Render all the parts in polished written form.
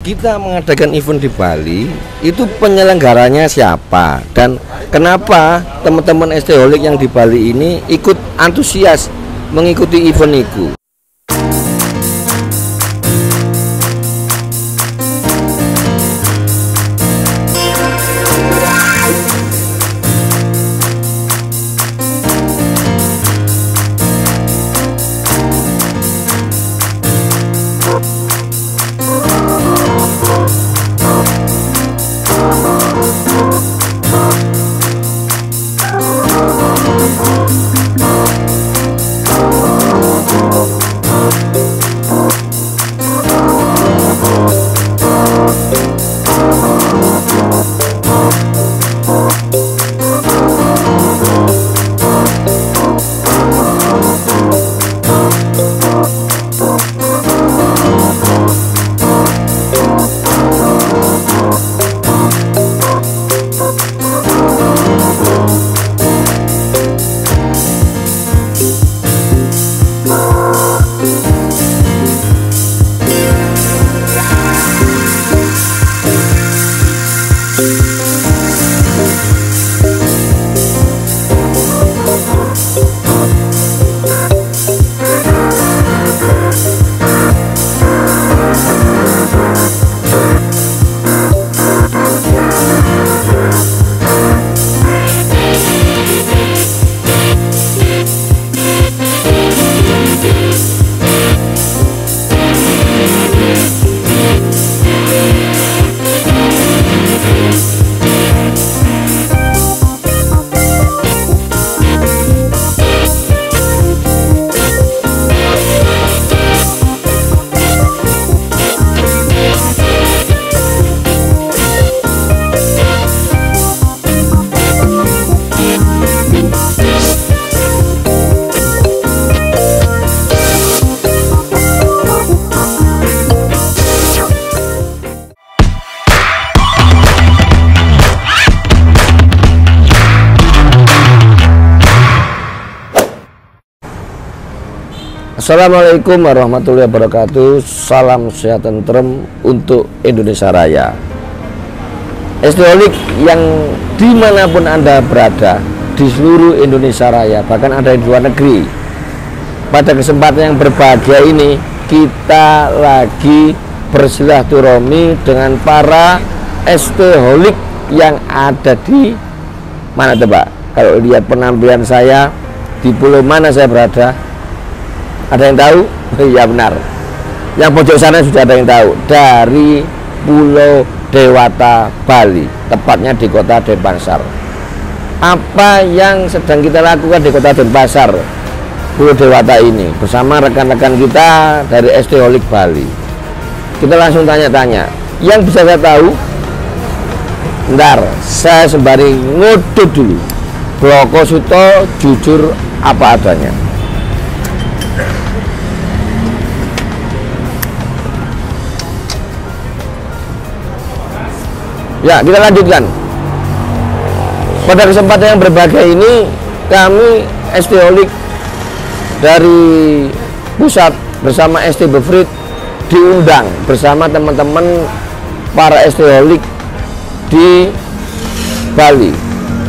kita mengadakan event di Bali, itu penyelenggaranya siapa dan kenapa teman-teman ST-Holic yang di Bali ini ikut antusias mengikuti event itu. Assalamualaikum warahmatullahi wabarakatuh. Salam sehat tentrem untuk Indonesia Raya. ST-Holic yang dimanapun Anda berada di seluruh Indonesia Raya, bahkan ada di luar negeri, pada kesempatan yang berbahagia ini kita lagi bersilaturahmi dengan para ST-Holic yang ada di mana coba? Kalau lihat penampilan saya, di pulau mana saya berada? Ada yang tahu? Iya benar. Yang pojok sana sudah ada yang tahu. Dari Pulau Dewata, Bali, tepatnya di kota Denpasar. Apa yang sedang kita lakukan di kota Denpasar, Pulau Dewata ini, bersama rekan-rekan kita dari ST-Holic Bali? Kita langsung tanya-tanya. Yang bisa saya tahu, bentar, saya sembari ngudut dulu. Bloko Suto jujur apa adanya. Ya, kita lanjutkan. Pada kesempatan yang berbahagia ini, kami ST-Holic dari pusat bersama ST Befrit diundang bersama teman-teman para ST-Holic di Bali.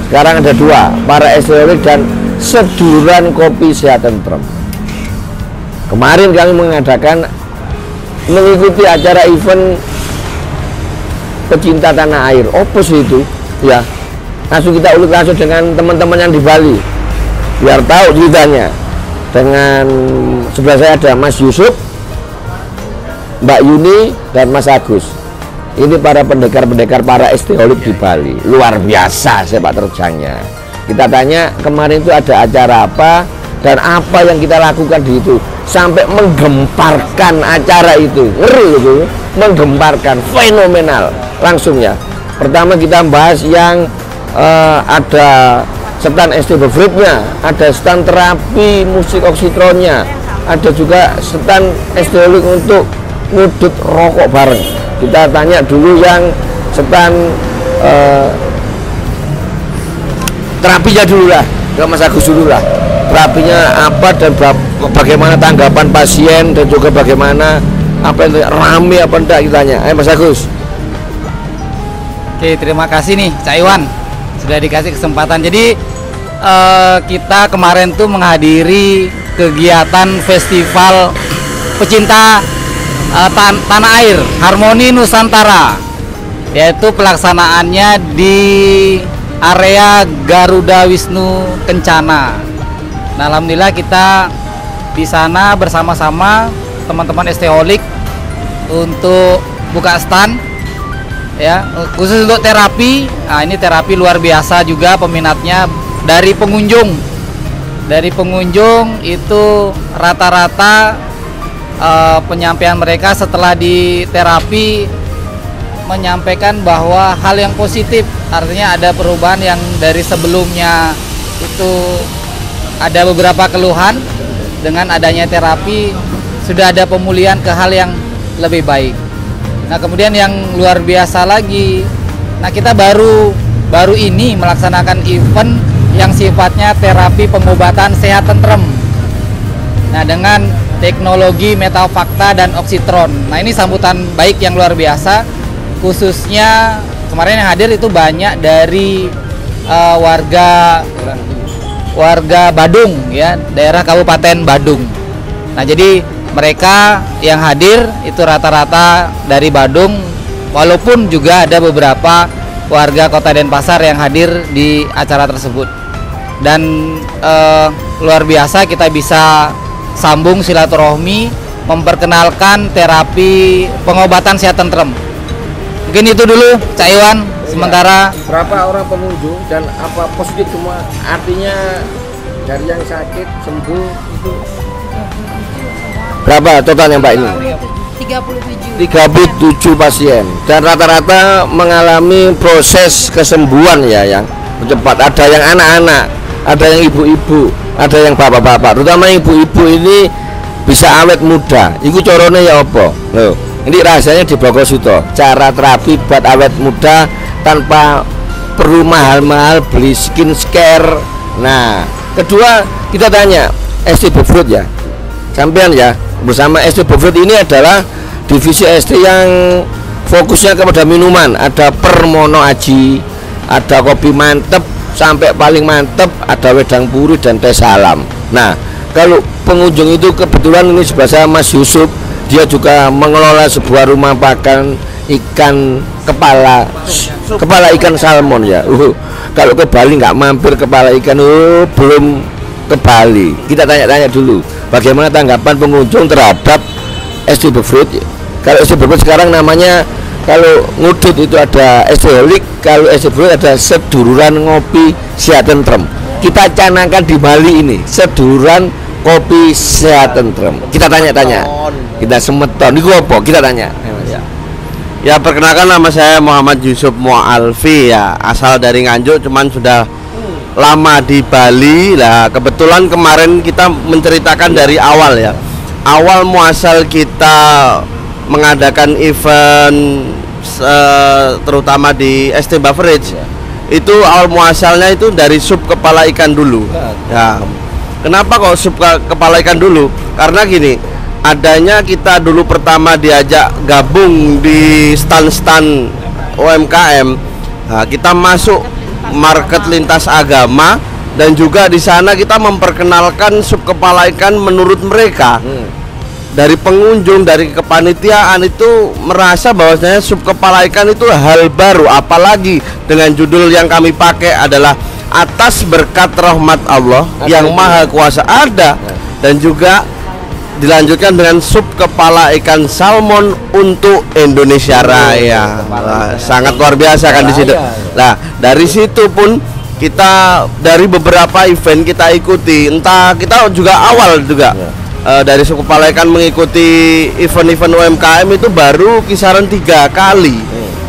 Sekarang ada dua, para ST-Holic dan seduluran kopi sehat tentrem. Kemarin kami mengikuti acara event pecinta tanah air. Opus itu ya, langsung kita ulik langsung dengan teman-teman yang di Bali biar tahu ceritanya. Dengan sebelah saya ada Mas Yusuf, Mbak Yuni, dan Mas Agus. Ini para pendekar-pendekar para ST-Holic di Bali. Luar biasa sepak terjangnya. Kita tanya kemarin itu ada acara apa dan apa yang kita lakukan di itu sampai menggemparkan acara itu. Ngeri itu, menggemparkan, fenomenal. Langsung ya. Pertama kita bahas yang ada stand ST Befritnya, ada stand terapi musik oksitronnya, ada juga stand ST-Holic untuk ngudut rokok bareng. Kita tanya dulu yang stand terapinya dulu lah, ke Mas Agus dulu lah. Terapinya apa dan bagaimana tanggapan pasien dan juga bagaimana apa itu rame apa enggak kita tanya. Mas Agus. Oke, terima kasih nih Cak Iwan sudah dikasih kesempatan. Jadi kita kemarin tuh menghadiri kegiatan festival pecinta tanah air Harmoni Nusantara, yaitu pelaksanaannya di area Garuda Wisnu Kencana. Nah, alhamdulillah kita di sana bersama-sama teman-teman ST-Holic untuk buka stand ya, khusus untuk terapi. Nah, ini terapi luar biasa juga peminatnya. Dari pengunjung itu rata-rata penyampaian mereka setelah di terapi menyampaikan bahwa hal yang positif, artinya ada perubahan yang dari sebelumnya itu ada beberapa keluhan, dengan adanya terapi sudah ada pemulihan ke hal yang lebih baik. Nah, kemudian yang luar biasa lagi, nah kita baru ini melaksanakan event yang sifatnya terapi pengobatan sehat tentrem. Nah, dengan teknologi metal fakta dan oksitron. Nah, ini sambutan baik yang luar biasa. Khususnya kemarin yang hadir itu banyak dari warga Badung ya, daerah Kabupaten Badung. Nah, jadi mereka yang hadir itu rata-rata dari Badung, walaupun juga ada beberapa warga Kota Denpasar yang hadir di acara tersebut. Dan luar biasa kita bisa sambung silaturahmi, memperkenalkan terapi pengobatan sehat tentrem. Mungkin itu dulu Cak Iwan. Sementara berapa orang pengunjung dan apa positif semua, artinya dari yang sakit sembuh itu berapa totalnya Mbak ini? 37 pasien dan rata-rata mengalami proses kesembuhan ya yang cepat. Ada yang anak-anak, ada yang ibu-ibu, ada yang bapak-bapak. Terutama ibu-ibu ini bisa awet muda. Iku corone ya apa? Loh, ini rahasianya di Bogosito. Cara terapi buat awet muda tanpa perlu mahal-mahal beli skincare. Nah, kedua kita tanya ST Befruit ya, sampean ya, bersama ST Befruit ini adalah divisi ST yang fokusnya kepada minuman. Ada Permono Aji, ada kopi mantep sampai paling mantep, ada wedang puri dan teh salam. Nah, kalau pengunjung itu kebetulan ini sebelah saya Mas Yusuf, dia juga mengelola sebuah rumah makan ikan kepala ikan salmon ya. Kalau ke Bali nggak mampir kepala ikan, belum ke Bali. Kita tanya-tanya dulu bagaimana tanggapan pengunjung terhadap ST Befruit. Kalau ST Befruit sekarang namanya, kalau ngudut itu ada ST-Holic, kalau ST Befruit ada seduluran ngopi sehat tentrem. Kita canangkan di Bali ini seduluran kopi sehat tentrem. Kita tanya-tanya, kita semeton itu apa? Kita tanya. Ya, perkenalkan, nama saya Muhammad Yusuf Mu'alfi ya, asal dari Nganjuk, cuman sudah lama di Bali. Lah, kebetulan kemarin kita menceritakan dari awal ya. Awal muasal kita mengadakan event terutama di ST Beverage, itu awal muasalnya itu dari sup kepala ikan dulu. Ya, kenapa kok sup kepala ikan dulu? Karena gini, adanya kita dulu pertama diajak gabung di stand-stand UMKM. Nah, kita masuk market lintas agama dan juga di sana kita memperkenalkan sup kepala ikan menurut mereka. Dari pengunjung, dari kepanitiaan itu merasa bahwasanya sup kepala ikan itu hal baru, apalagi dengan judul yang kami pakai adalah atas berkat rahmat Allah yang maha kuasa ada, dan juga dilanjutkan dengan sup kepala ikan salmon untuk Indonesia Raya. Sangat luar biasa kan di situ. Nah, dari situ pun kita dari beberapa event kita ikuti, entah kita juga awal juga dari sup kepala ikan mengikuti event-event UMKM itu baru kisaran 3 kali.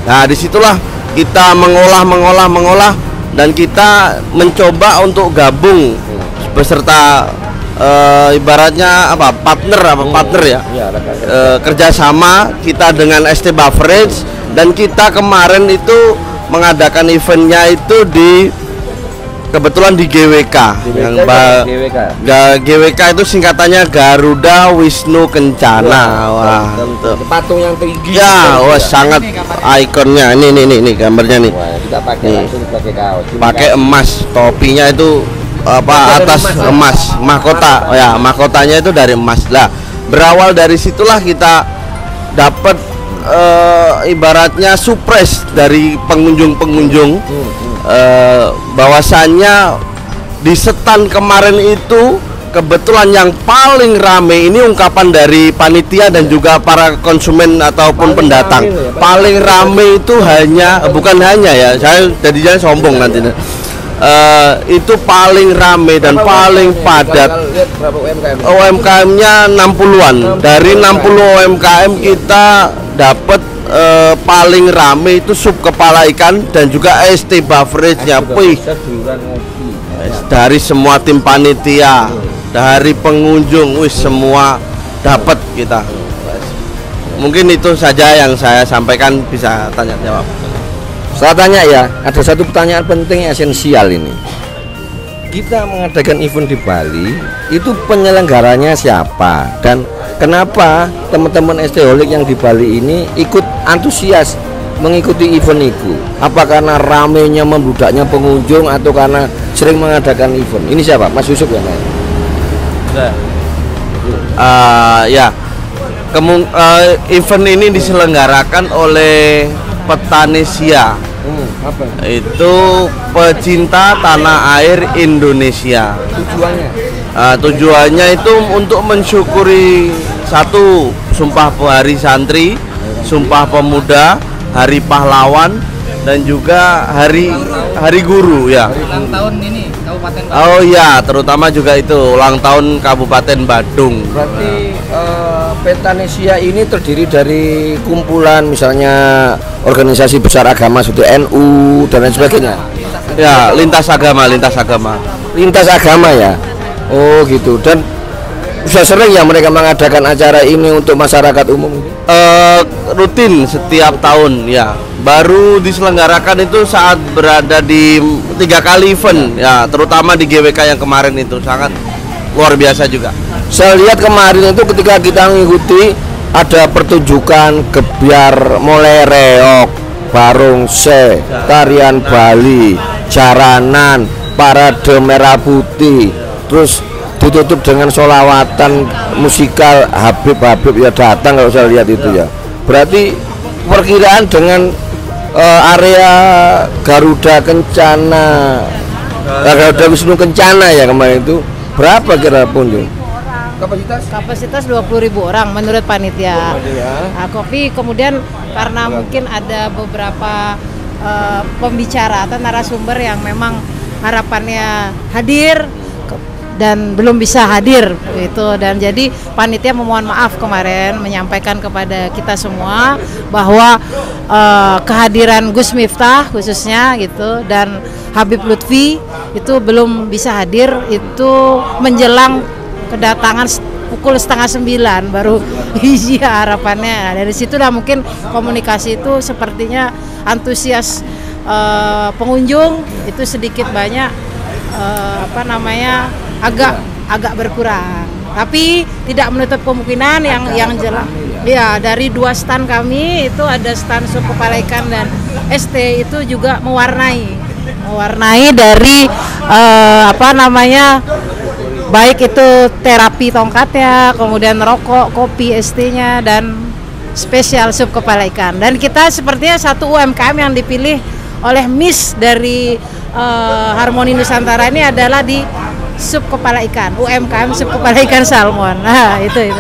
Nah, disitulah kita mengolah dan kita mencoba untuk gabung beserta ibaratnya partner ya, kerjasama kita dengan ST Beverage, dan kita kemarin itu mengadakan eventnya itu di kebetulan di GWK, yang GWK itu singkatannya Garuda Wisnu Kencana. Wah, patung yang tinggi ya, wah sangat ikonnya. Ini gambarnya nih. Wah, kita pakai langsung pakai kaos. Pakai emas, topinya itu atas emas, mahkota. Ya, mahkotanya itu dari emas. Lah, berawal dari situlah kita dapat ibaratnya surprise dari pengunjung-pengunjung. Bahwasannya di setan kemarin itu kebetulan yang paling rame ini ungkapan dari panitia dan juga para konsumen ataupun pendatang. Paling rame itu bukan hanya ya, saya jadinya sombong nanti. Itu paling rame dan paling padat. UMKM-nya 60-an. Dari 60 UMKM kita dapat paling rame itu sup kepala ikan dan juga ST beverage-nya. Dari semua tim panitia, dari pengunjung, semua dapat kita. Mungkin itu saja yang saya sampaikan, bisa tanya jawab. Saya tanya ya, ada satu pertanyaan penting esensial ini. Kita mengadakan event di Bali, itu penyelenggaranya siapa dan kenapa teman-teman ST-Holic yang di Bali ini ikut antusias mengikuti event itu? Apa karena ramenya membludaknya pengunjung atau karena sering mengadakan event? Ini siapa? Mas Yusuf ya? Ya, event ini diselenggarakan oleh Petanesia. Apa? Itu pecinta tanah air Indonesia. Tujuannya? Tujuannya itu untuk mensyukuri satu, Sumpah Hari Santri, Sumpah Pemuda, Hari Pahlawan, dan juga Hari Guru ya. Ulang tahun ini Kabupaten Badung. Oh ya, terutama juga itu ulang tahun Kabupaten Badung. Berarti Petanesia ini terdiri dari kumpulan misalnya organisasi besar agama seperti NU dan lain sebagainya. Ya, lintas agama. Lintas agama ya. Oh gitu. Dan sudah sering ya mereka mengadakan acara ini untuk masyarakat umum? Rutin setiap tahun ya. Baru diselenggarakan itu saat berada di 3 kali event ya, terutama di GWK yang kemarin itu sangat luar biasa juga. Saya lihat kemarin itu ketika kita mengikuti ada pertunjukan gebyar mulai reok, barongse, tarian Bali, jaranan, parade merah putih, terus ditutup dengan sholawatan musikal Habib ya datang kalau saya lihat itu ya. Berarti perkiraan dengan area Garuda Kencana, Garuda Wisnu Kencana ya kemarin itu berapa kira pengunjung? Kapasitas 20.000 orang menurut panitia. Nah, kopi kemudian karena mungkin ada beberapa pembicara atau narasumber yang memang harapannya hadir dan belum bisa hadir gitu, dan jadi panitia memohon maaf kemarin menyampaikan kepada kita semua bahwa kehadiran Gus Miftah khususnya gitu dan Habib Lutfi itu belum bisa hadir, itu menjelang kedatangan pukul 8:30 baru iya harapannya. Dari situlah mungkin komunikasi itu sepertinya antusias pengunjung itu sedikit banyak agak berkurang. Tapi tidak menutup kemungkinan yang jelas. Ya, dari 2 stand kami itu ada stand sup kepala ikan dan ST itu juga mewarnai dari baik itu terapi tongkatnya, kemudian rokok, kopi ST-nya, dan spesial sup kepala ikan. Dan kita sepertinya satu UMKM yang dipilih oleh Miss dari Harmoni Nusantara ini adalah di sup kepala ikan, UMKM sup kepala ikan salmon. Nah, itu.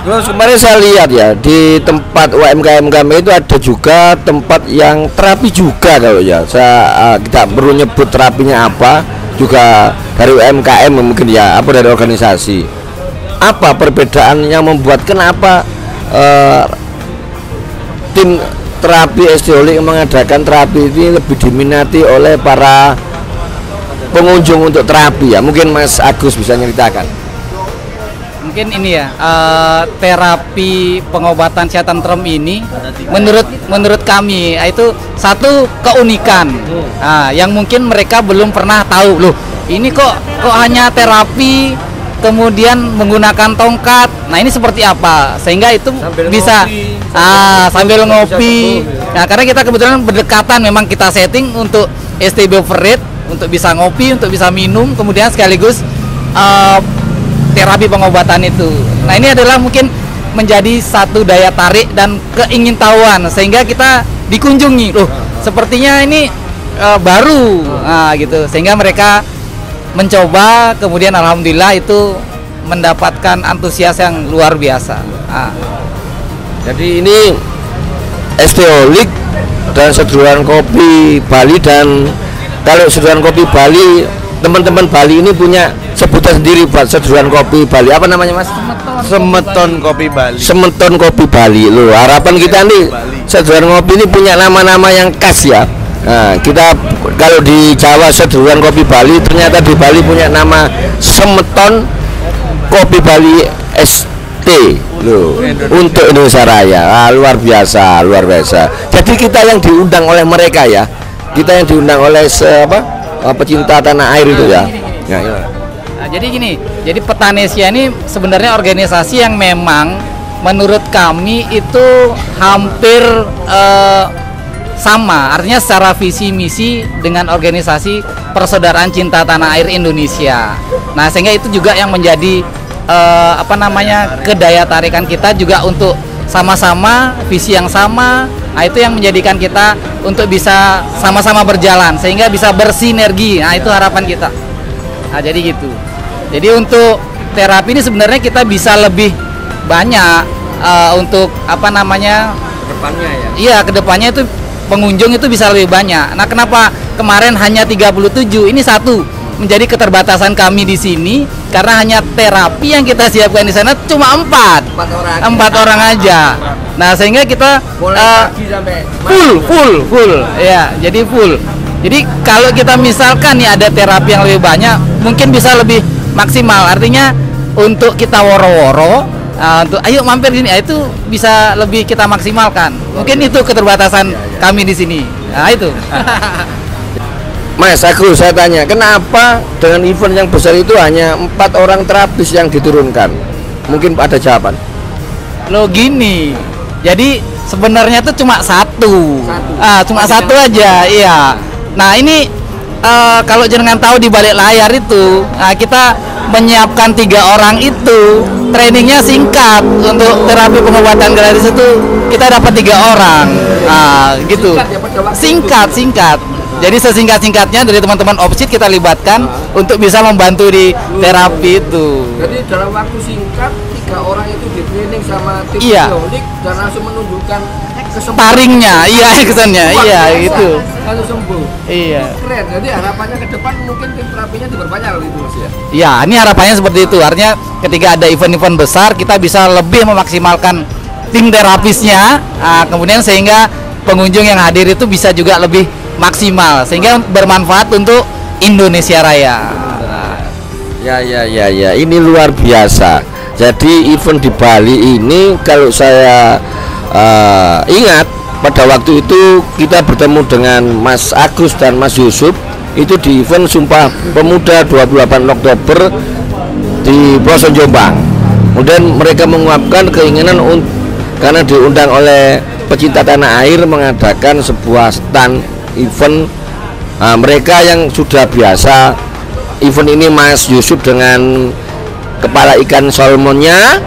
Terus kemarin saya lihat ya di tempat UMKM kami itu ada juga tempat yang terapi juga kalau ya. Saya tidak perlu nyebut terapinya apa, juga dari UMKM mungkin ya, apa dari organisasi. Apa perbedaan yang membuat kenapa tim terapi ST-Holic mengadakan terapi ini lebih diminati oleh para pengunjung untuk terapi ya? Mungkin Mas Agus bisa ceritakan. Mungkin ini ya, terapi pengobatan sehat tentrem ini menurut kami, itu satu keunikan yang mungkin mereka belum pernah tahu. Loh, ini kok hanya terapi kemudian menggunakan tongkat. Nah, ini seperti apa? Sehingga itu Sambil bisa ngopi, sambil bisa ngopi. seduh, ya. Nah, karena kita kebetulan berdekatan, memang kita setting untuk ST Beverage untuk bisa ngopi, untuk bisa minum, kemudian sekaligus terapi pengobatan itu. Nah, ini adalah mungkin menjadi satu daya tarik dan keingintahuan sehingga kita dikunjungi. Loh, sepertinya ini baru, gitu. Sehingga mereka mencoba, kemudian alhamdulillah itu mendapatkan antusias yang luar biasa. Jadi ini Esteolik dan seduhan kopi Bali, dan kalau seduhan kopi Bali, teman-teman Bali ini punya sebutan sendiri buat seduhan kopi Bali. Apa namanya, Mas? Semeton Kopi Bali. Semeton Kopi Bali. Loh, harapan kita nih seduhan kopi ini punya nama-nama yang khas ya. Nah, kita kalau di Jawa seduhan kopi Bali, ternyata di Bali punya nama Semeton Kopi Bali ST loh, untuk Indonesia Raya. Luar biasa, luar biasa. Jadi kita yang diundang oleh mereka ya, kita yang diundang oleh pecinta tanah air itu ya. Nah, jadi gini, jadi Petanesia ini sebenarnya organisasi yang memang menurut kami itu hampir sama, artinya secara visi misi dengan organisasi Persaudaraan Cinta Tanah Air Indonesia. Nah, sehingga itu juga yang menjadi kedaya tarikan kita juga untuk sama-sama visi yang sama. Nah, itu yang menjadikan kita untuk bisa sama-sama berjalan sehingga bisa bersinergi. Nah, itu harapan kita. Nah, jadi gitu. Jadi untuk terapi ini sebenarnya kita bisa lebih banyak untuk Kedepannya ya. Iya, kedepannya itu pengunjung itu bisa lebih banyak. Nah, kenapa kemarin hanya 37? Ini satu menjadi keterbatasan kami di sini karena hanya terapi yang kita siapkan di sana cuma 4 orang aja. Nah, sehingga kita Pagi sampai full ya, jadi full. Jadi kalau kita misalkan nih ada terapi yang lebih banyak, mungkin bisa lebih maksimal. Artinya untuk kita woro-woro, untuk ayo mampir gini, itu bisa lebih kita maksimalkan. Mungkin itu keterbatasan kami di sini. Nah, itu. Mas Agus, saya tanya, kenapa dengan event yang besar itu hanya 4 orang terapis yang diturunkan? Mungkin ada jawaban. Lo gini, jadi sebenarnya itu cuma satu. Cuma satu aja, iya. Nah, ini kalau jenengan tahu di balik layar itu, kita menyiapkan 3 orang itu, trainingnya singkat. Untuk terapi pengobatan gratis itu kita dapat 3 orang, gitu. Singkat. Jadi sesingkat-singkatnya dari teman-teman Opsit kita libatkan untuk bisa membantu di terapi itu. Jadi dalam waktu singkat 3 orang itu di training sama tim Esteolik dan langsung menunjukkan taringnya, kesannya, itu. Langsung sembuh. Iya. Keren. Jadi harapannya ke depan mungkin tim terapinya diperbanyak gitu, Mas ya. Ya, ini harapannya seperti itu. Artinya ketika ada event-event besar kita bisa lebih memaksimalkan tim terapisnya, kemudian sehingga pengunjung yang hadir itu bisa juga lebih maksimal sehingga bermanfaat untuk Indonesia Raya. Ya, ini luar biasa. Jadi event di Bali ini kalau saya ingat pada waktu itu kita bertemu dengan Mas Agus dan Mas Yusuf itu di event Sumpah Pemuda 28 Oktober di Pelosok Jombang. Kemudian mereka menguapkan keinginan karena diundang oleh pecinta tanah air mengadakan sebuah stand event. Mereka yang sudah biasa event ini, Mas Yusuf dengan kepala ikan salmonnya,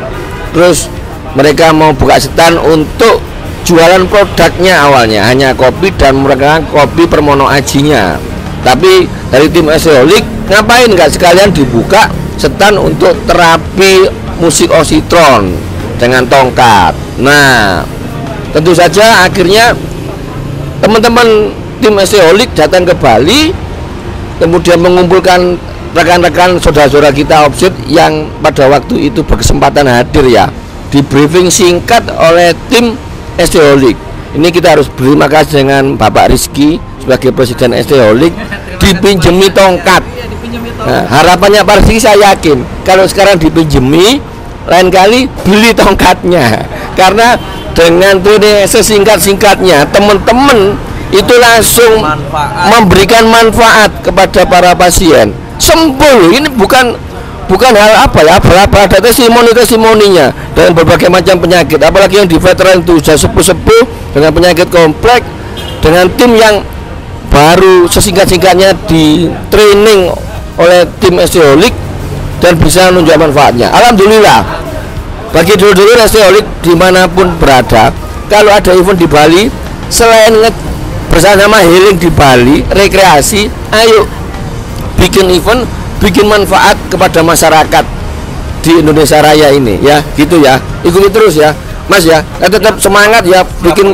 terus mereka mau buka stand untuk jualan produknya. Awalnya hanya kopi dan mereka kopi Permono Ajinya, tapi dari tim Esteolik ngapain nggak sekalian dibuka stand untuk terapi musik ositron dengan tongkat. Nah, tentu saja akhirnya teman-teman tim Esteolik datang ke Bali, kemudian mengumpulkan rekan-rekan saudara-saudara kita Opsit yang pada waktu itu berkesempatan hadir ya, di briefing singkat oleh tim Esteolik. Ini kita harus berterima kasih dengan Bapak Rizky sebagai Presiden Esteolik, dipinjemi tongkat. Nah, harapannya Pak Rizky, saya yakin kalau sekarang dipinjemi, lain kali beli tongkatnya, karena dengan training sesingkat-singkatnya, teman-teman itu langsung memberikan manfaat kepada para pasien. Sembuh. Ini bukan hal apa ya, ada testimoninya dengan berbagai macam penyakit, apalagi yang di veteran itu sudah sepuh-sepuh dengan penyakit kompleks, dengan tim yang baru sesingkat-singkatnya di training oleh tim Osteolik dan bisa menunjukkan manfaatnya. Alhamdulillah, bagi dulur-dulur Osteolik dimanapun berada, kalau ada event di Bali, selain bersama healing di Bali, rekreasi, ayo bikin event, bikin manfaat kepada masyarakat di Indonesia Raya ini, ya, gitu ya. Ikuti terus ya, Mas ya. Tetap semangat ya, bikin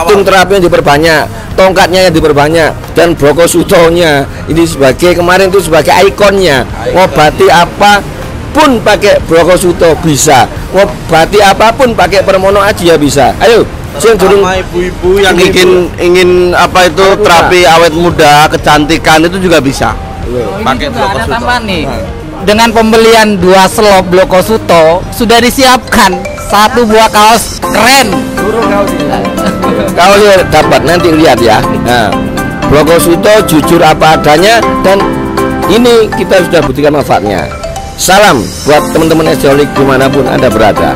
tim terapinya diperbanyak, tongkatnya yang diperbanyak, dan Broko Sutonya ini sebagai kemarin itu sebagai ikonnya. Ngobati apapun pakai Broko Suto bisa, ngobati apapun pakai Permono Aji ya bisa. Ayo. Sama ibu-ibu yang ingin apa itu terapi awet muda, kecantikan itu juga bisa. Pakai Broko Suto. Tambahan nih. Dengan pembelian 2 slop Broko Suto sudah disiapkan 1 buah kaos keren. Kaosnya dapat nanti lihat ya. Nah, Broko Suto jujur apa adanya, dan ini kita sudah buktikan manfaatnya. Salam buat teman-teman Osteolik dimanapun Anda berada.